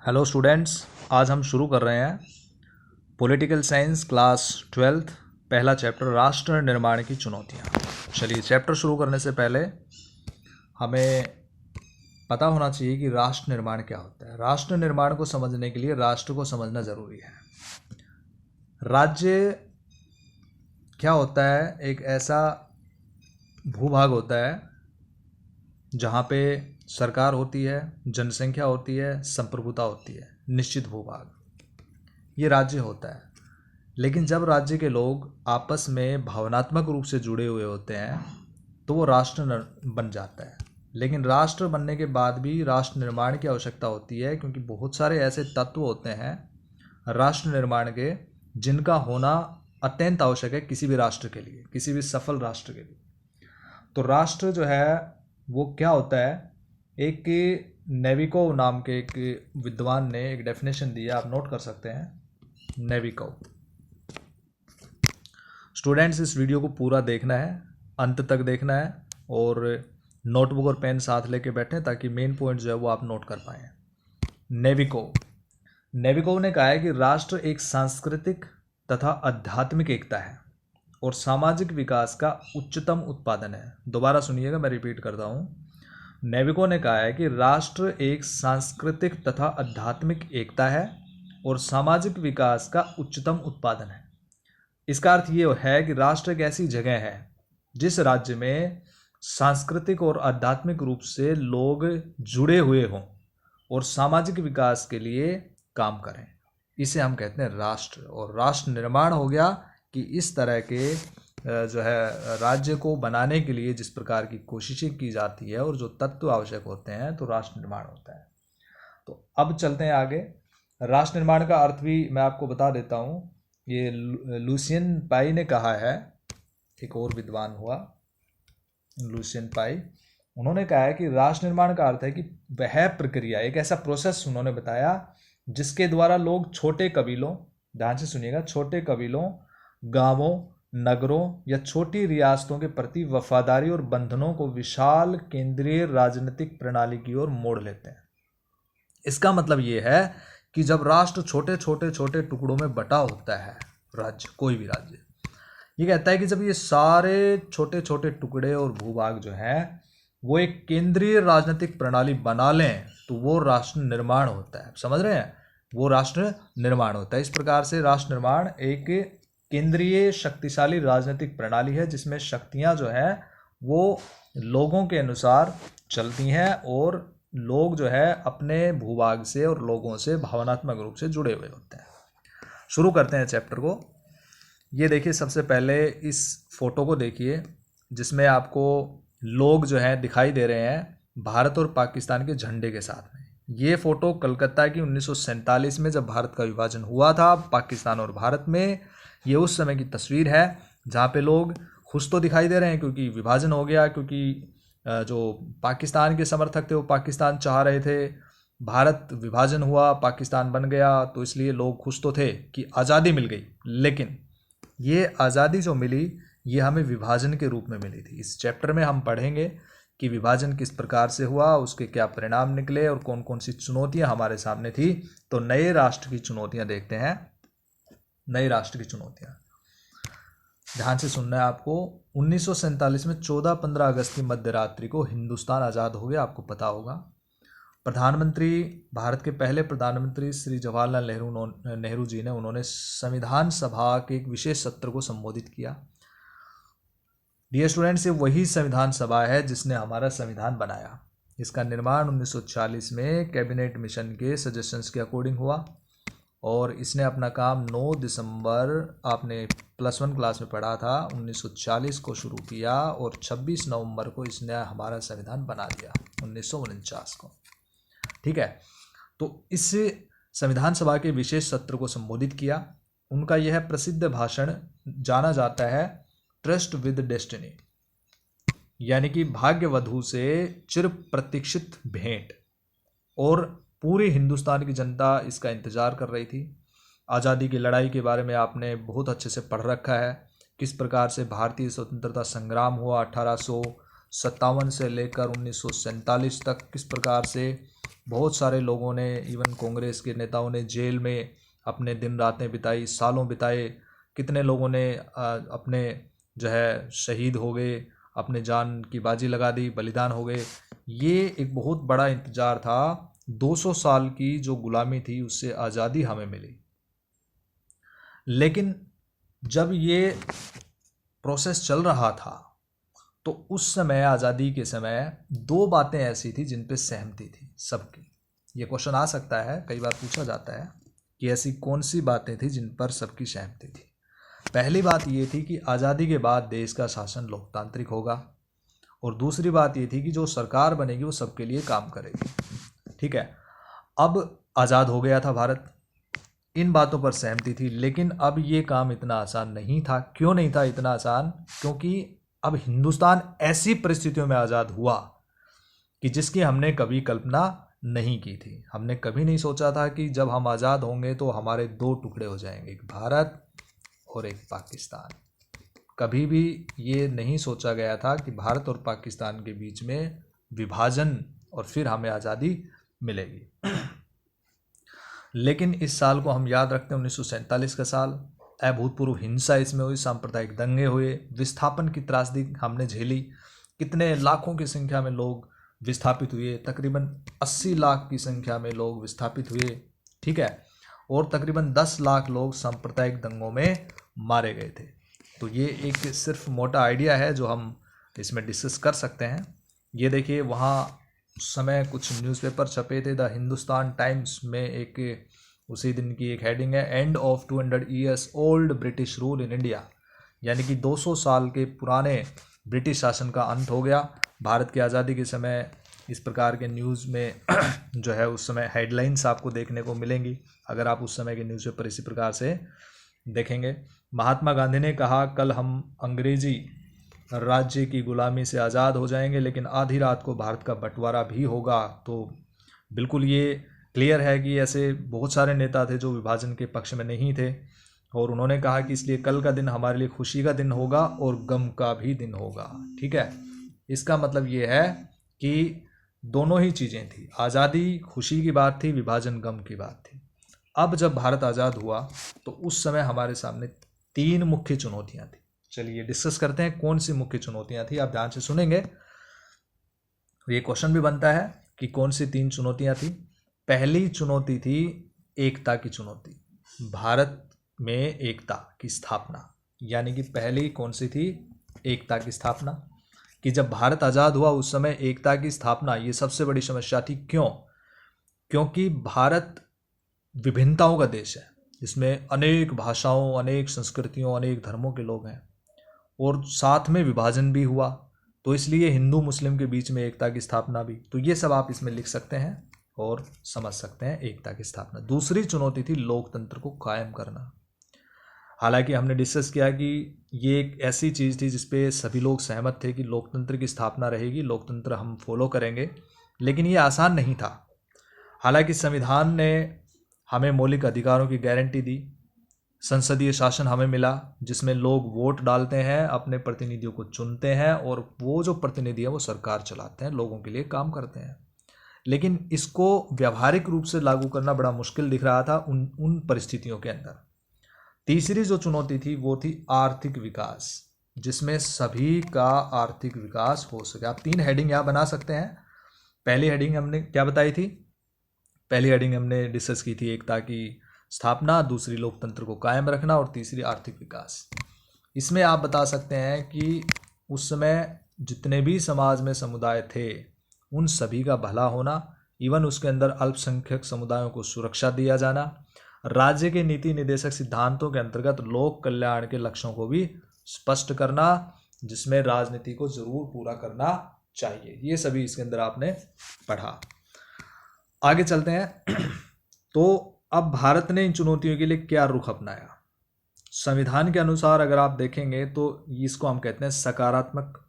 Hello students, आज हम शुरू कर रहे हैं पॉलिटिकल साइंस क्लास 12th पहला चैप्टर राष्ट्र निर्माण की चुनौतियाँ। चलिए, चैप्टर शुरू करने से पहले हमें पता होना चाहिए कि राष्ट्र निर्माण क्या होता है। राष्ट्र निर्माण को समझने के लिए राष्ट्र को समझना ज़रूरी है। राज्य क्या होता है? एक ऐसा भूभाग होता है जहाँ पे सरकार होती है, जनसंख्या होती है, संप्रभुता होती है, निश्चित भूभाग, ये राज्य होता है। लेकिन जब राज्य के लोग आपस में भावनात्मक रूप से जुड़े हुए होते हैं तो वो राष्ट्र बन जाता है। लेकिन राष्ट्र बनने के बाद भी राष्ट्र निर्माण की आवश्यकता होती है, क्योंकि बहुत सारे ऐसे तत्व होते हैं राष्ट्र निर्माण के जिनका होना अत्यंत आवश्यक है किसी भी राष्ट्र के लिए, किसी भी सफल राष्ट्र के लिए। तो राष्ट्र जो है वो क्या होता है? एक नेविकोव नाम के एक विद्वान ने एक डेफिनेशन दिया, आप नोट कर सकते हैं। नेविकोव। स्टूडेंट्स, इस वीडियो को पूरा देखना है, अंत तक देखना है, और नोटबुक और पेन साथ लेके बैठें ताकि मेन पॉइंट जो है वो आप नोट कर पाएँ। नेविकोव ने कहा है कि राष्ट्र एक सांस्कृतिक तथा आध्यात्मिक एकता है और सामाजिक विकास का उच्चतम उत्पादन है। दोबारा सुनिएगा, मैं रिपीट करता हूँ। नेविको ने कहा है कि राष्ट्र एक सांस्कृतिक तथा आध्यात्मिक एकता है और सामाजिक विकास का उच्चतम उत्पादन है। इसका अर्थ ये है कि राष्ट्र एक ऐसी जगह है जिस राज्य में सांस्कृतिक और आध्यात्मिक रूप से लोग जुड़े हुए हों और सामाजिक विकास के लिए काम करें। इसे हम कहते हैं राष्ट्र। और राष्ट्र निर्माण हो गया कि इस तरह के जो है राज्य को बनाने के लिए जिस प्रकार की कोशिशें की जाती है और जो तत्व आवश्यक होते हैं, तो राष्ट्र निर्माण होता है। तो अब चलते हैं आगे। राष्ट्र निर्माण का अर्थ भी मैं आपको बता देता हूँ। ये लुसियन पाई ने कहा है, एक और विद्वान हुआ लुसियन पाई, उन्होंने कहा है कि राष्ट्र निर्माण का अर्थ है कि वह प्रक्रिया, एक ऐसा प्रोसेस उन्होंने बताया जिसके द्वारा लोग छोटे कबीलों, ध्यान से सुनिएगा, छोटे कबीलों, गांवों, नगरों या छोटी रियासतों के प्रति वफादारी और बंधनों को विशाल केंद्रीय राजनीतिक प्रणाली की ओर मोड़ लेते हैं। इसका मतलब ये है कि जब राष्ट्र छोटे छोटे छोटे टुकड़ों में बटा होता है, राज्य, कोई भी राज्य, ये कहता है कि जब ये सारे छोटे छोटे टुकड़े और भूभाग जो हैं वो एक केंद्रीय राजनीतिक प्रणाली बना लें तो वो राष्ट्र निर्माण होता है। समझ रहे हैं? वो राष्ट्र निर्माण होता है। इस प्रकार से राष्ट्र निर्माण एक केंद्रीय शक्तिशाली राजनीतिक प्रणाली है जिसमें शक्तियां जो है वो लोगों के अनुसार चलती हैं और लोग जो है अपने भूभाग से और लोगों से भावनात्मक रूप से जुड़े हुए होते हैं। शुरू करते हैं चैप्टर को। ये देखिए, सबसे पहले इस फोटो को देखिए जिसमें आपको लोग जो हैं दिखाई दे रहे हैं भारत और पाकिस्तान के झंडे के साथ में। ये फोटो कलकत्ता की 1947 में जब भारत का विभाजन हुआ था पाकिस्तान और भारत में, ये उस समय की तस्वीर है जहाँ पे लोग खुश तो दिखाई दे रहे हैं क्योंकि विभाजन हो गया, क्योंकि जो पाकिस्तान के समर्थक थे वो पाकिस्तान चाह रहे थे, भारत विभाजन हुआ, पाकिस्तान बन गया, तो इसलिए लोग खुश तो थे कि आज़ादी मिल गई। लेकिन ये आज़ादी जो मिली ये हमें विभाजन के रूप में मिली थी। इस चैप्टर में हम पढ़ेंगे कि विभाजन किस प्रकार से हुआ, उसके क्या परिणाम निकले और कौन कौन सी चुनौतियां हमारे सामने थी। तो नए राष्ट्र की चुनौतियां देखते हैं। नए राष्ट्र की चुनौतियां ध्यान से सुनना है आपको। 1947 में 14-15 अगस्त की मध्य रात्रि को हिंदुस्तान आज़ाद हो गया, आपको पता होगा। प्रधानमंत्री, भारत के पहले प्रधानमंत्री श्री जवाहरलाल नेहरू जी ने, उन्होंने संविधान सभा के एक विशेष सत्र को संबोधित किया। डियर स्टूडेंट्स, ये वही संविधान सभा है जिसने हमारा संविधान बनाया। इसका निर्माण 1940 में कैबिनेट मिशन के सजेशंस के अकॉर्डिंग हुआ और इसने अपना काम 9 दिसंबर, आपने +1 क्लास में पढ़ा था, 1940 को शुरू किया और 26 नवंबर को इसने हमारा संविधान बना दिया 1949 को। ठीक है, तो इस संविधान सभा के विशेष सत्र को संबोधित किया। उनका यह प्रसिद्ध भाषण जाना जाता है ट्रस्ट विद डेस्टिनी, यानी कि भाग्यवधू से चिर प्रतीक्षित भेंट। और पूरे हिंदुस्तान की जनता इसका इंतजार कर रही थी। आज़ादी की लड़ाई के बारे में आपने बहुत अच्छे से पढ़ रखा है, किस प्रकार से भारतीय स्वतंत्रता संग्राम हुआ 1857 से लेकर 1947 तक, किस प्रकार से बहुत सारे लोगों ने, इवन कांग्रेस के नेताओं ने जेल में अपने दिन रातें बिताई, सालों बिताए। कितने लोगों ने अपने जो है शहीद हो गए, अपने जान की बाजी लगा दी, बलिदान हो गए। ये एक बहुत बड़ा इंतजार था। 200 साल की जो गुलामी थी उससे आज़ादी हमें मिली। लेकिन जब ये प्रोसेस चल रहा था तो उस समय, आज़ादी के समय, दो बातें ऐसी थी जिन पे सहमति थी सबकी। ये क्वेश्चन आ सकता है, कई बार पूछा जाता है कि ऐसी कौन सी बातें थी जिन पर सबकी सहमति थी। पहली बात ये थी कि आज़ादी के बाद देश का शासन लोकतांत्रिक होगा, और दूसरी बात ये थी कि जो सरकार बनेगी वो सबके लिए काम करेगी। ठीक है, अब आज़ाद हो गया था भारत, इन बातों पर सहमति थी। लेकिन अब ये काम इतना आसान नहीं था। क्यों नहीं था इतना आसान? क्योंकि अब हिंदुस्तान ऐसी परिस्थितियों में आज़ाद हुआ कि जिसकी हमने कभी कल्पना नहीं की थी। हमने कभी नहीं सोचा था कि जब हम आज़ाद होंगे तो हमारे दो टुकड़े हो जाएंगे, एक भारत और एक पाकिस्तान। कभी भी ये नहीं सोचा गया था कि भारत और पाकिस्तान के बीच में विभाजन और फिर हमें आज़ादी मिलेगी। लेकिन इस साल को हम याद रखते हैं, 1947 का साल। अभूतपूर्व हिंसा इसमें हुई, सांप्रदायिक दंगे हुए, विस्थापन की त्रासदी हमने झेली। कितने लाखों की संख्या में लोग विस्थापित हुए, तकरीबन 80 लाख की संख्या में लोग विस्थापित हुए। ठीक है, और तकरीबन 10 लाख लोग सांप्रदायिक दंगों में मारे गए थे। तो ये एक सिर्फ मोटा आइडिया है जो हम इसमें डिस्कस कर सकते हैं। ये देखिए, वहाँ उस समय कुछ न्यूज़पेपर छपे थे। द हिंदुस्तान टाइम्स में एक उसी दिन की एक हेडिंग है, end of 200 years old British rule in India, यानी कि 200 साल के पुराने ब्रिटिश शासन का अंत हो गया। भारत की आज़ादी के समय इस प्रकार के न्यूज़ में जो है उस समय हेडलाइंस आपको देखने को मिलेंगी, अगर आप उस समय के न्यूज़पेपर इसी प्रकार से देखेंगे। महात्मा गांधी ने कहा, कल हम अंग्रेजी राज्य की गुलामी से आज़ाद हो जाएंगे, लेकिन आधी रात को भारत का बंटवारा भी होगा। तो बिल्कुल ये क्लियर है कि ऐसे बहुत सारे नेता थे जो विभाजन के पक्ष में नहीं थे, और उन्होंने कहा कि इसलिए कल का दिन हमारे लिए खुशी का दिन होगा और गम का भी दिन होगा। ठीक है, इसका मतलब ये है कि दोनों ही चीज़ें थी। आज़ादी खुशी की बात थी, विभाजन गम की बात थी। अब जब भारत आज़ाद हुआ तो उस समय हमारे सामने 3 मुख्य चुनौतियां थी। चलिए डिस्कस करते हैं कौन सी मुख्य चुनौतियां थी। आप ध्यान से सुनेंगे, ये क्वेश्चन भी बनता है कि कौन सी 3 चुनौतियां थी। पहली चुनौती थी एकता की चुनौती, भारत में एकता की स्थापना। यानी कि पहली कौन सी थी? एकता की स्थापना। कि जब भारत आज़ाद हुआ उस समय एकता की स्थापना ये सबसे बड़ी समस्या थी। क्यों? क्योंकि भारत विभिन्नताओं का देश है, इसमें अनेक भाषाओं, अनेक संस्कृतियों, अनेक धर्मों के लोग हैं, और साथ में विभाजन भी हुआ। तो इसलिए हिंदू मुस्लिम के बीच में एकता की स्थापना भी। तो ये सब आप इसमें लिख सकते हैं और समझ सकते हैं, एकता की स्थापना। दूसरी चुनौती थी लोकतंत्र को कायम करना। हालांकि हमने डिस्कस किया कि ये एक ऐसी चीज़ थी जिसपे सभी लोग सहमत थे कि लोकतंत्र की स्थापना रहेगी, लोकतंत्र हम फॉलो करेंगे, लेकिन ये आसान नहीं था। हालांकि संविधान ने हमें मौलिक अधिकारों की गारंटी दी, संसदीय शासन हमें मिला जिसमें लोग वोट डालते हैं, अपने प्रतिनिधियों को चुनते हैं, और वो जो प्रतिनिधि है वो सरकार चलाते हैं, लोगों के लिए काम करते हैं। लेकिन इसको व्यावहारिक रूप से लागू करना बड़ा मुश्किल दिख रहा था उन परिस्थितियों के अंदर। तीसरी जो चुनौती थी वो थी आर्थिक विकास, जिसमें सभी का आर्थिक विकास हो सके। आप 3 हेडिंग यहाँ बना सकते हैं। पहली हेडिंग हमने क्या बताई थी? पहली हेडिंग हमने डिस्कस की थी एकता की स्थापना, दूसरी लोकतंत्र को कायम रखना, और तीसरी आर्थिक विकास। इसमें आप बता सकते हैं कि उस समय जितने भी समाज में समुदाय थे उन सभी का भला होना, इवन उसके अंदर अल्पसंख्यक समुदायों को सुरक्षा दिया जाना, राज्य के नीति निदेशक सिद्धांतों के अंतर्गत लोक कल्याण के लक्ष्यों को भी स्पष्ट करना, जिसमें राजनीति को जरूर पूरा करना चाहिए। ये सभी इसके अंदर आपने पढ़ा। आगे चलते हैं। तो अब भारत ने इन चुनौतियों के लिए क्या रुख अपनाया? संविधान के अनुसार अगर आप देखेंगे तो इसको हम कहते हैं सकारात्मक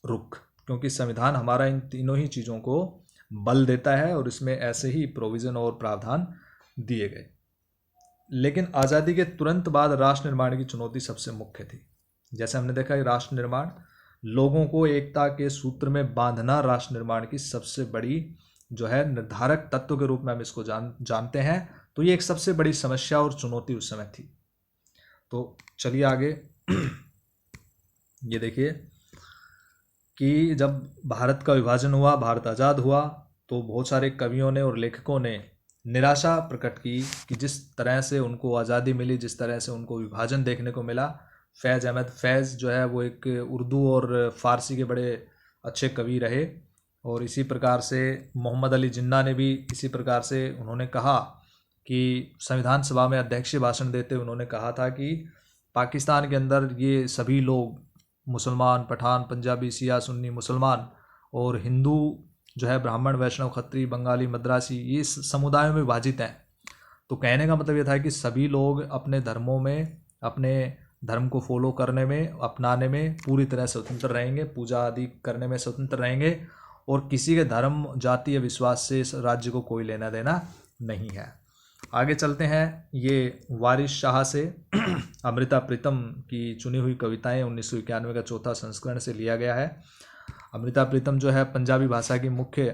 रुख, क्योंकि संविधान हमारा इन तीनों ही चीज़ों को बल देता है और इसमें ऐसे ही प्रोविज़न और प्रावधान दिए गए। लेकिन आज़ादी के तुरंत बाद राष्ट्र निर्माण की चुनौती सबसे मुख्य थी। जैसे हमने देखा कि राष्ट्र निर्माण, लोगों को एकता के सूत्र में बांधना राष्ट्र निर्माण की सबसे बड़ी जो है निर्धारक तत्व के रूप में हम इसको जानते हैं। तो ये एक सबसे बड़ी समस्या और चुनौती उस समय थी। तो चलिए आगे ये देखिए कि जब भारत का विभाजन हुआ, भारत आज़ाद हुआ, तो बहुत सारे कवियों ने और लेखकों ने निराशा प्रकट की कि जिस तरह से उनको आज़ादी मिली, जिस तरह से उनको विभाजन देखने को मिला। फैज़ अहमद फैज़ जो है वो एक उर्दू और फ़ारसी के बड़े अच्छे कवि रहे, और इसी प्रकार से मोहम्मद अली जिन्ना ने भी इसी प्रकार से उन्होंने कहा कि संविधान सभा में अध्यक्षीय भाषण देते उन्होंने कहा था कि पाकिस्तान के अंदर ये सभी लोग, मुसलमान, पठान, पंजाबी, सिया, सुन्नी, मुसलमान और हिंदू जो है ब्राह्मण, वैष्णव, खत्री, बंगाली, मद्रासी, ये समुदायों में विभाजित हैं। तो कहने का मतलब ये था कि सभी लोग अपने धर्मों में, अपने धर्म को फॉलो करने में, अपनाने में पूरी तरह स्वतंत्र रहेंगे, पूजा आदि करने में स्वतंत्र रहेंगे, और किसी के धर्म, जाति या विश्वास से इस राज्य को कोई लेना देना नहीं है। आगे चलते हैं। ये वारिस शाह से अमृता प्रीतम की चुनी हुई कविताएं 1991 का चौथा संस्करण से लिया गया है। अमृता प्रीतम जो है पंजाबी भाषा की मुख्य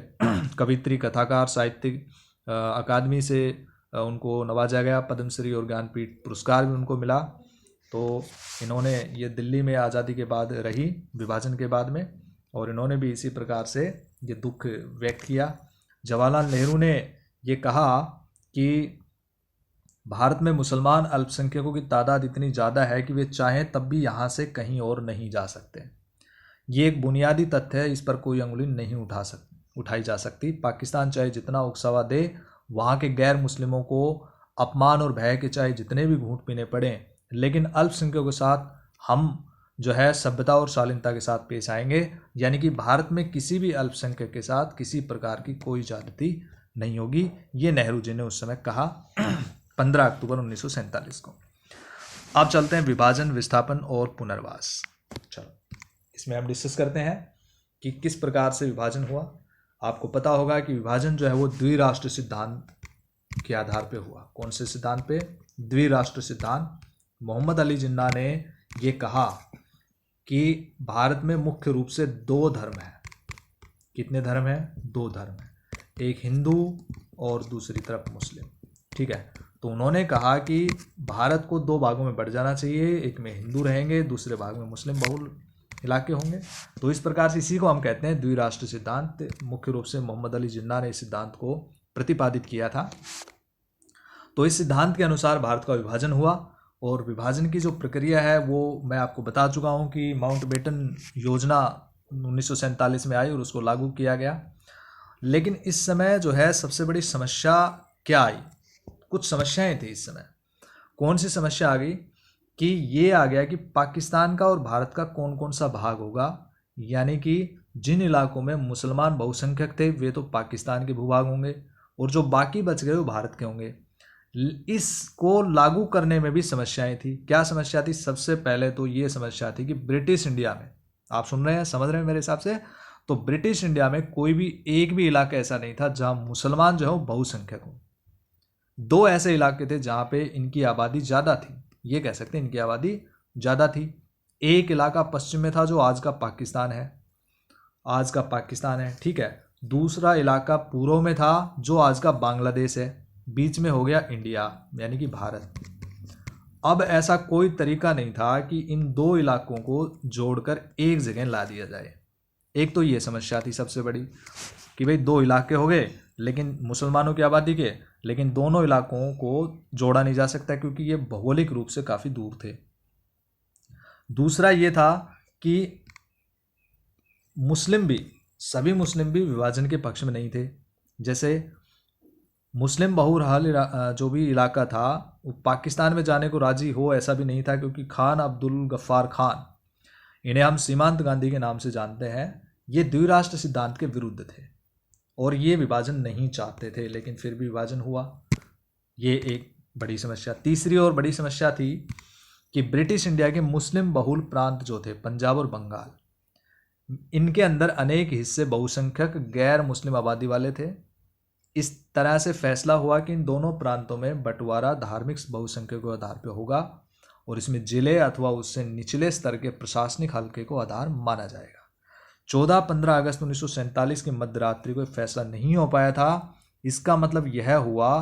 कवित्री, कथाकार, साहित्यिक। अकादमी से उनको नवाजा गया, पद्मश्री और ज्ञानपीठ पुरस्कार भी उनको मिला। तो इन्होंने ये दिल्ली में आज़ादी के बाद रही, विभाजन के बाद में, और इन्होंने भी इसी प्रकार से ये दुख व्यक्त किया। जवाहरलाल नेहरू ने ये कहा कि भारत में मुसलमान अल्पसंख्यकों की तादाद इतनी ज़्यादा है कि वे चाहें तब भी यहाँ से कहीं और नहीं जा सकते। ये एक बुनियादी तथ्य है, इस पर कोई अंगुली नहीं उठाई जा सकती। पाकिस्तान चाहे जितना उकसावा दे, वहाँ के गैर मुस्लिमों को अपमान और भय के चाहे जितने भी घूंट पीने पड़े, लेकिन अल्पसंख्यकों के साथ हम जो है सभ्यता और शालीनता के साथ पेश आएंगे। यानी कि भारत में किसी भी अल्पसंख्यक के साथ किसी प्रकार की कोई ज्यादती नहीं होगी। ये नेहरू जी ने उस समय कहा 15 अक्टूबर 1947 को। अब चलते हैं विभाजन, विस्थापन और पुनर्वास। चलो इसमें हम डिस्कस करते हैं कि किस प्रकार से विभाजन हुआ। आपको पता होगा कि विभाजन जो है वो द्विराष्ट्र सिद्धांत के आधार पे हुआ। कौन से सिद्धांत पे? द्विराष्ट्र सिद्धांत। मोहम्मद अली जिन्ना ने ये कहा कि भारत में मुख्य रूप से दो धर्म हैं। कितने धर्म हैं? दो धर्म हैं, एक हिंदू और दूसरी तरफ मुस्लिम। ठीक है, तो उन्होंने कहा कि भारत को दो भागों में बढ़ जाना चाहिए, एक में हिंदू रहेंगे, दूसरे भाग में मुस्लिम बहुल इलाके होंगे। तो इस प्रकार से इसी को हम कहते हैं द्विराष्ट्र सिद्धांत। मुख्य रूप से मोहम्मद अली जिन्ना ने इस सिद्धांत को प्रतिपादित किया था। तो इस सिद्धांत के अनुसार भारत का विभाजन हुआ, और विभाजन की जो प्रक्रिया है वो मैं आपको बता चुका हूँ कि माउंटबेटन योजना 1947 में आई और उसको लागू किया गया। लेकिन इस समय जो है सबसे बड़ी समस्या क्या आई? कुछ समस्याएं थी इस समय। कौन सी समस्या आ गई? कि ये आ गया कि पाकिस्तान का और भारत का कौन कौन सा भाग होगा। यानी कि जिन इलाकों में मुसलमान बहुसंख्यक थे वे तो पाकिस्तान के भूभाग होंगे, और जो बाकी बच गए वो भारत के होंगे। इसको लागू करने में भी समस्याएं थी। क्या समस्या थी? सबसे पहले तो ये समस्या थी कि ब्रिटिश इंडिया में, आप सुन रहे हैं, समझ रहे हैं मेरे हिसाब से, तो ब्रिटिश इंडिया में कोई भी एक भी इलाका ऐसा नहीं था जहां मुसलमान जो है वो बहुसंख्यक हो। दो ऐसे इलाके थे जहां पे इनकी आबादी ज़्यादा थी, ये कह सकते हैं इनकी आबादी ज़्यादा थी। एक इलाका पश्चिम में था जो आज का पाकिस्तान है, आज का पाकिस्तान है, ठीक है। दूसरा इलाका पूर्व में था जो आज का बांग्लादेश है, बीच में हो गया इंडिया यानी कि भारत। अब ऐसा कोई तरीका नहीं था कि इन दो इलाकों को जोड़कर एक जगह ला दिया जाए। एक तो ये समस्या थी सबसे बड़ी कि भाई दो इलाके हो गए लेकिन मुसलमानों की आबादी के, लेकिन दोनों इलाकों को जोड़ा नहीं जा सकता क्योंकि ये भौगोलिक रूप से काफ़ी दूर थे। दूसरा ये था कि सभी मुस्लिम भी विभाजन के पक्ष में नहीं थे। जैसे मुस्लिम बहुरहाल जो भी इलाका था वो पाकिस्तान में जाने को राजी हो ऐसा भी नहीं था, क्योंकि खान अब्दुल गफ्फार खान, इन्हें हम सीमांत गांधी के नाम से जानते हैं, ये द्विराष्ट्र सिद्धांत के विरुद्ध थे और ये विभाजन नहीं चाहते थे, लेकिन फिर भी विभाजन हुआ। ये एक बड़ी समस्या। तीसरी और बड़ी समस्या थी कि ब्रिटिश इंडिया के मुस्लिम बहुल प्रांत जो थे, पंजाब और बंगाल, इनके अंदर अनेक हिस्से बहुसंख्यक गैर मुस्लिम आबादी वाले थे। इस तरह से फैसला हुआ कि इन दोनों प्रांतों में बंटवारा धार्मिक बहुसंख्यक के आधार पर होगा और इसमें जिले अथवा उससे निचले स्तर के प्रशासनिक हल्के को आधार माना जाएगा। 14-15 अगस्त 1947 की मध्यरात्रि को फैसला नहीं हो पाया था। इसका मतलब यह हुआ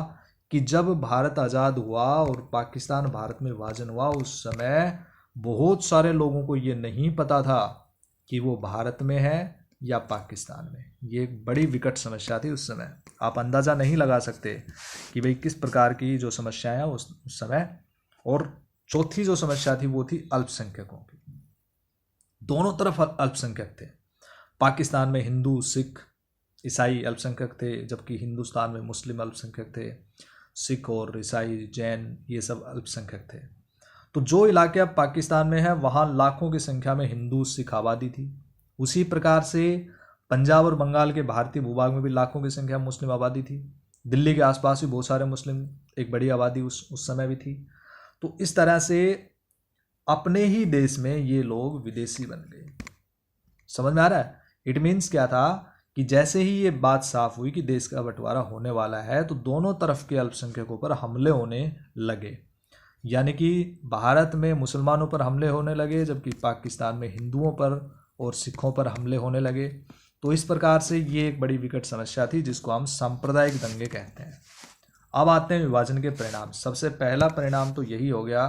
कि जब भारत आज़ाद हुआ और पाकिस्तान भारत में विभाजन हुआ, उस समय बहुत सारे लोगों को ये नहीं पता था कि वो भारत में है या पाकिस्तान में। ये एक बड़ी विकट समस्या थी उस समय। आप अंदाज़ा नहीं लगा सकते कि भाई किस प्रकार की जो समस्याएं हैं उस समय। और चौथी जो समस्या थी वो थी अल्पसंख्यकों की। दोनों तरफ अल्पसंख्यक थे। पाकिस्तान में हिंदू, सिख, ईसाई अल्पसंख्यक थे, जबकि हिंदुस्तान में मुस्लिम अल्पसंख्यक थे। सिख और ईसाई, जैन, ये सब अल्पसंख्यक थे। तो जो इलाके अब पाकिस्तान में है वहाँ लाखों की संख्या में हिंदू सिख आबादी थी। उसी प्रकार से पंजाब और बंगाल के भारतीय भूभाग में भी लाखों की संख्या में मुस्लिम आबादी थी। दिल्ली के आसपास भी बहुत सारे मुस्लिम, एक बड़ी आबादी उस समय भी थी। तो इस तरह से अपने ही देश में ये लोग विदेशी बन गए। समझ में आ रहा है? इट मीन्स क्या था कि जैसे ही ये बात साफ हुई कि देश का बंटवारा होने वाला है तो दोनों तरफ के अल्पसंख्यकों पर हमले होने लगे। यानी कि भारत में मुसलमानों पर हमले होने लगे, जबकि पाकिस्तान में हिंदुओं पर और सिखों पर हमले होने लगे। तो इस प्रकार से ये एक बड़ी विकट समस्या थी जिसको हम सांप्रदायिक दंगे कहते हैं। अब आते हैं विभाजन के परिणाम। सबसे पहला परिणाम तो यही हो गया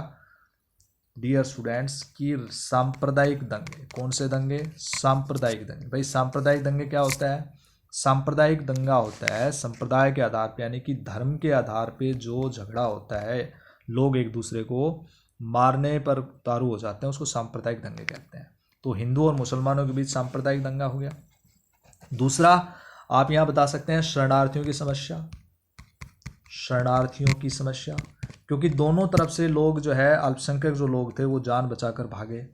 डियर स्टूडेंट्स कि सांप्रदायिक दंगे। कौन से दंगे? सांप्रदायिक दंगे। भाई सांप्रदायिक दंगे क्या होता है? सांप्रदायिक दंगा होता है संप्रदाय के आधार पर, यानी कि धर्म के आधार पे जो झगड़ा होता है, लोग एक दूसरे को मारने पर उतारू हो जाते हैं, उसको सांप्रदायिक दंगे कहते हैं। तो हिंदू और मुसलमानों के बीच सांप्रदायिक दंगा हो गया। दूसरा आप यहाँ बता सकते हैं शरणार्थियों की समस्या। शरणार्थियों की समस्या, क्योंकि दोनों तरफ से लोग जो है, अल्पसंख्यक जो लोग थे वो जान बचाकर भागे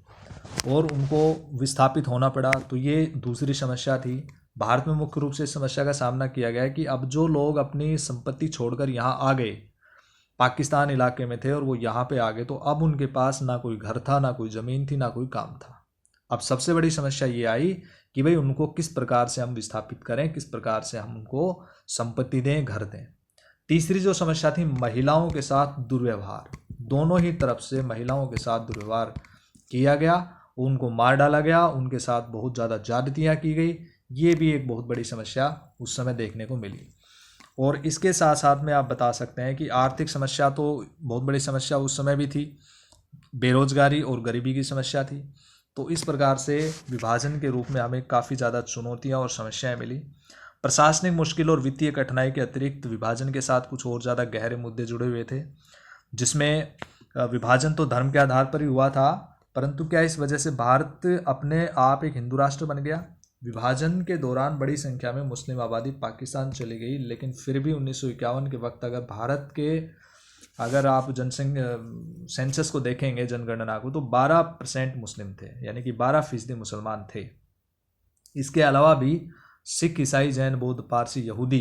और उनको विस्थापित होना पड़ा। तो ये दूसरी समस्या थी। भारत में मुख्य रूप से इस समस्या का सामना किया गया है कि अब जो लोग अपनी संपत्ति छोड़कर यहाँ आ गए, पाकिस्तान इलाके में थे और वो यहाँ पे आ गए, तो अब उनके पास ना कोई घर था, ना कोई ज़मीन थी, ना कोई काम था। अब सबसे बड़ी समस्या ये आई कि भाई उनको किस प्रकार से हम विस्थापित करें, किस प्रकार से हम उनको संपत्ति दें, घर दें। तीसरी जो समस्या थी महिलाओं के साथ दुर्व्यवहार। दोनों ही तरफ से महिलाओं के साथ दुर्व्यवहार किया गया, उनको मार डाला गया, उनके साथ बहुत ज़्यादा ज्यादतियाँ की गई। ये भी एक बहुत बड़ी समस्या उस समय देखने को मिली। और इसके साथ साथ में आप बता सकते हैं कि आर्थिक समस्या तो बहुत बड़ी समस्या उस समय भी थी। बेरोजगारी और गरीबी की समस्या थी। तो इस प्रकार से विभाजन के रूप में हमें काफ़ी ज़्यादा चुनौतियां और समस्याएं मिली। प्रशासनिक मुश्किल और वित्तीय कठिनाई के अतिरिक्त विभाजन के साथ कुछ और ज़्यादा गहरे मुद्दे जुड़े हुए थे, जिसमें विभाजन तो धर्म के आधार पर ही हुआ था, परंतु क्या इस वजह से भारत अपने आप एक हिंदू राष्ट्र बन गया? विभाजन के दौरान बड़ी संख्या में मुस्लिम आबादी पाकिस्तान चली गई, लेकिन फिर भी 1951 के वक्त अगर आप जनसंख्या सेंसस को देखेंगे, जनगणना को, तो 12% मुस्लिम थे, यानी कि 12% मुसलमान थे। इसके अलावा भी सिख, ईसाई, जैन, बौद्ध, पारसी, यहूदी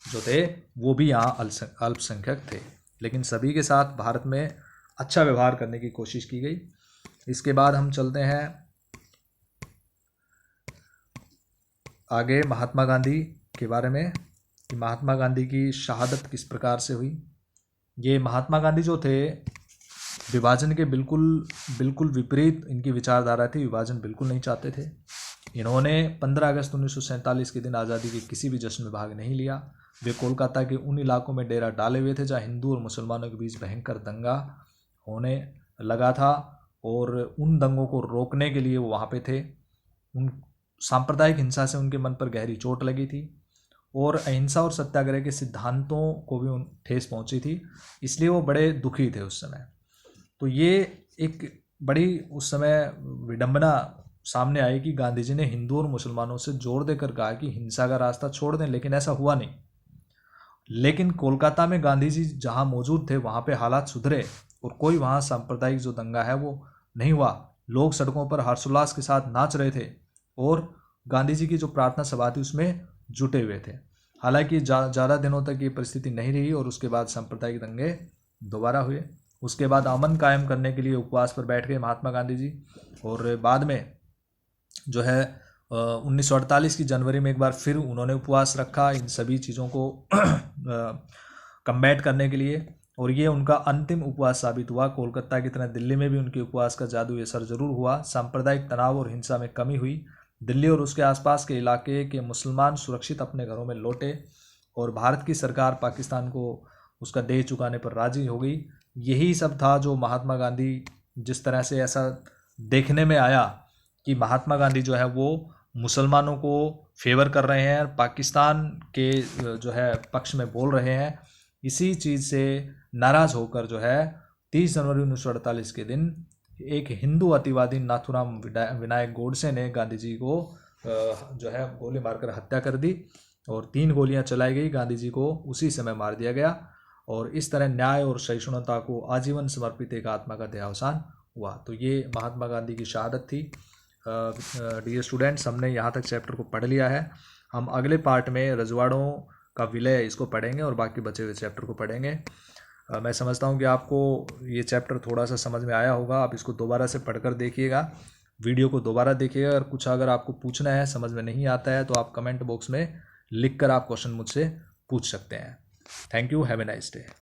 जो थे वो भी यहाँ अल्पसंख्यक थे, लेकिन सभी के साथ भारत में अच्छा व्यवहार करने की कोशिश की गई। इसके बाद हम चलते हैं आगे महात्मा गांधी के बारे में कि महात्मा गांधी की शहादत किस प्रकार से हुई। ये महात्मा गांधी जो थे विभाजन के बिल्कुल विपरीत इनकी विचारधारा थी। विभाजन बिल्कुल नहीं चाहते थे। इन्होंने 15 अगस्त 1947 के दिन आज़ादी के किसी भी जश्न में भाग नहीं लिया। वे कोलकाता के उन इलाकों में डेरा डाले हुए थे जहाँ हिंदू और मुसलमानों के बीच भयंकर दंगा होने लगा था, और उन दंगों को रोकने के लिए वो वहाँ पे थे। उन सांप्रदायिक हिंसा से उनके मन पर गहरी चोट लगी थी और अहिंसा और सत्याग्रह के सिद्धांतों को भी ठेस पहुंची थी, इसलिए वो बड़े दुखी थे उस समय। तो ये एक बड़ी उस समय विडंबना सामने आई कि गांधी जी ने हिंदू और मुसलमानों से जोर देकर कहा कि हिंसा का रास्ता छोड़ दें, लेकिन ऐसा हुआ नहीं। लेकिन कोलकाता में गांधी जी जहाँ मौजूद थे वहाँ पे हालात सुधरे और कोई वहाँ सांप्रदायिक जो दंगा है वो नहीं हुआ। लोग सड़कों पर हर्षोल्लास के साथ नाच रहे थे और गांधी जी की जो प्रार्थना सभा थी उसमें जुटे हुए थे। हालांकि ज़्यादा दिनों तक ये परिस्थिति नहीं रही और उसके बाद सांप्रदायिक दंगे दोबारा हुए। उसके बाद अमन कायम करने के लिए उपवास पर बैठ गए महात्मा गांधी जी, और बाद में जो है 1948 की जनवरी में एक बार फिर उन्होंने उपवास रखा इन सभी चीज़ों को कम्बैट करने के लिए, और ये उनका अंतिम उपवास साबित हुआ। कोलकाता की तरह दिल्ली में भी उनके उपवास का जादू असर जरूर हुआ। सांप्रदायिक तनाव और हिंसा में कमी हुई। दिल्ली और उसके आसपास के इलाके के मुसलमान सुरक्षित अपने घरों में लौटे और भारत की सरकार पाकिस्तान को उसका देह चुकाने पर राजी हो गई। यही सब था जो महात्मा गांधी, जिस तरह से ऐसा देखने में आया कि महात्मा गांधी जो है वो मुसलमानों को फेवर कर रहे हैं, पाकिस्तान के जो है पक्ष में बोल रहे हैं, इसी चीज़ से नाराज़ होकर जो है 30 जनवरी 1948 के दिन एक हिंदू अतिवादी नाथूराम विनायक गोडसे ने गांधी जी को जो है गोली मारकर हत्या कर दी और 3 गोलियां चलाई गई। गांधी जी को उसी समय मार दिया गया और इस तरह न्याय और सहिष्णुता को आजीवन समर्पित एक आत्मा का देहावसान हुआ। तो ये महात्मा गांधी की शहादत थी। डियर स्टूडेंट्स, हमने यहाँ तक चैप्टर को पढ़ लिया है। हम अगले पार्ट में रजवाड़ों का विलय इसको पढ़ेंगे और बाकी बचे हुए चैप्टर को पढ़ेंगे। मैं समझता हूँ कि आपको ये चैप्टर थोड़ा सा समझ में आया होगा। आप इसको दोबारा से पढ़कर देखिएगा, वीडियो को दोबारा देखिएगा। और कुछ अगर आपको पूछना है, समझ में नहीं आता है, तो आप कमेंट बॉक्स में लिख कर आप क्वेश्चन मुझसे पूछ सकते हैं। Thank you, have a nice day.